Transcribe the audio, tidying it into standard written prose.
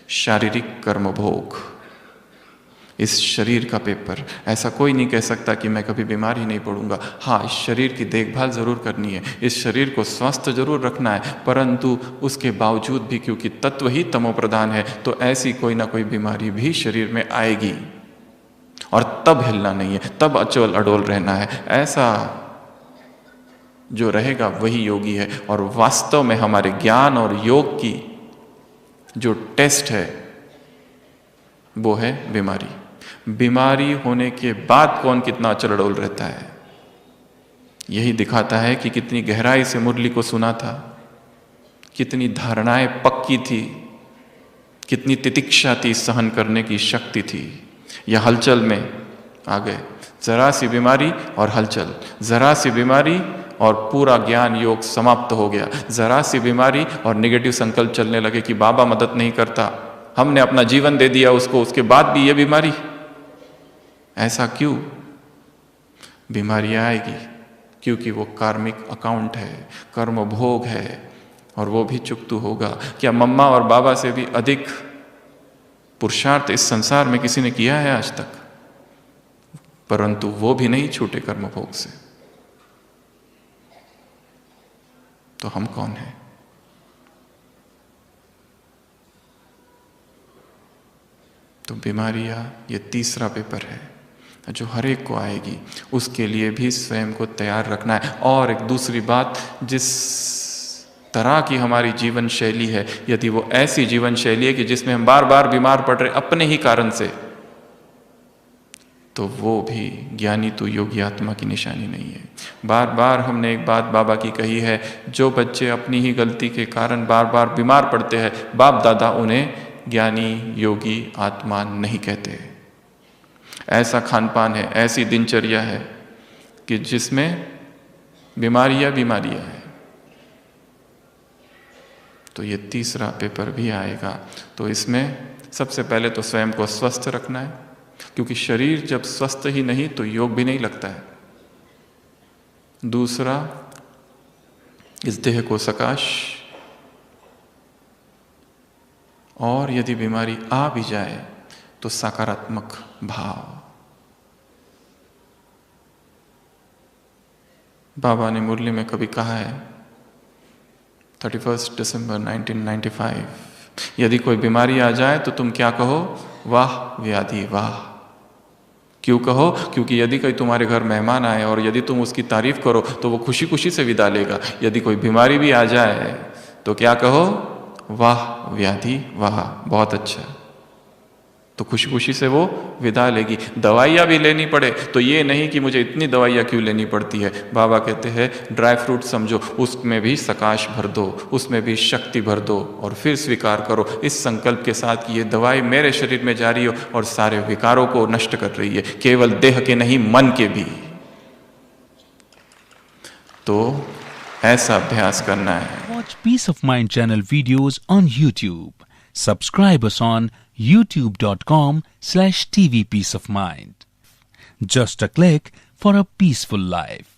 शारीरिक कर्मभोग, इस शरीर का पेपर। ऐसा कोई नहीं कह सकता कि मैं कभी बीमार ही नहीं पड़ूंगा। हाँ, इस शरीर की देखभाल जरूर करनी है, इस शरीर को स्वस्थ जरूर रखना है, परंतु उसके बावजूद भी क्योंकि तत्व ही तमो प्रधान है, तो ऐसी कोई ना कोई बीमारी भी शरीर में आएगी, और तब हिलना नहीं है, तब अचल अडोल रहना है। ऐसा जो रहेगा वही योगी है। और वास्तव में हमारे ज्ञान और योग की जो टेस्ट है वो है बीमारी। बीमारी होने के बाद कौन कितना अचल अडोल रहता है, यही दिखाता है कि कितनी गहराई से मुरली को सुना था, कितनी धारणाएं पक्की थी, कितनी तितिक्षा थी, सहन करने की शक्ति थी। यह हलचल में आ गए, जरा सी बीमारी और हलचल, जरा सी बीमारी और पूरा ज्ञान योग समाप्त हो गया, जरा सी बीमारी और नेगेटिव संकल्प चलने लगे कि बाबा मदद नहीं करता, हमने अपना जीवन दे दिया उसको, उसके बाद भी ये बीमारी। ऐसा क्यों? बीमारियां आएगी क्योंकि वो कार्मिक अकाउंट है, कर्म भोग है, और वो भी चुकतू होगा। क्या मम्मा और बाबा से भी अधिक पुरुषार्थ इस संसार में किसी ने किया है आज तक? परंतु वो भी नहीं छूटे कर्म भोग से। तो हम कौन हैं? तो बीमारियां ये तीसरा पेपर है जो हर एक को आएगी, उसके लिए भी स्वयं को तैयार रखना है। और एक दूसरी बात, जिस तरह की हमारी जीवन शैली है, यदि वो ऐसी जीवन शैली है कि जिसमें हम बार बार बीमार पड़ रहे अपने ही कारण से, तो वो भी ज्ञानी तो योगी आत्मा की निशानी नहीं है। बार बार हमने एक बात बाबा की कही है, जो बच्चे अपनी ही गलती के कारण बार बार बीमार पड़ते हैं, बाप दादा उन्हें ज्ञानी योगी आत्मा नहीं कहते। ऐसा खान पान है, ऐसी दिनचर्या है कि जिसमें बीमारियां है। तो ये तीसरा पेपर भी आएगा। तो इसमें सबसे पहले तो स्वयं को स्वस्थ रखना है, क्योंकि शरीर जब स्वस्थ ही नहीं तो योग भी नहीं लगता है। दूसरा, इस देह को सकाश, और यदि बीमारी आ भी जाए तो सकारात्मक भाव। बाबा ने मुरली में कभी कहा है, 31 दिसंबर 1995, यदि कोई बीमारी आ जाए तो तुम क्या कहो? वाह व्याधि वाह। क्यों कहो? क्योंकि यदि कोई तुम्हारे घर मेहमान आए और यदि तुम उसकी तारीफ करो तो वो खुशी खुशी से विदा लेगा। यदि कोई बीमारी भी आ जाए तो क्या कहो? वाह व्याधि वाह, बहुत अच्छा। तो खुशी खुशी से वो विदा लेगी। दवाइयाँ भी लेनी पड़े तो ये नहीं कि मुझे इतनी दवाइयाँ क्यों लेनी पड़ती है। बाबा कहते हैं ड्राई फ्रूट समझो, उसमें भी सकाश भर दो, उसमें भी शक्ति भर दो, और फिर स्वीकार करो इस संकल्प के साथ कि ये दवाई मेरे शरीर में जा रही हो और सारे विकारों को नष्ट कर रही है, केवल देह के नहीं मन के भी। तो ऐसा अभ्यास करना है। Watch Peace of Mind channel videos on YouTube. Subscribe us on youtube.com/tvpeaceofmind. Just a click for a peaceful life.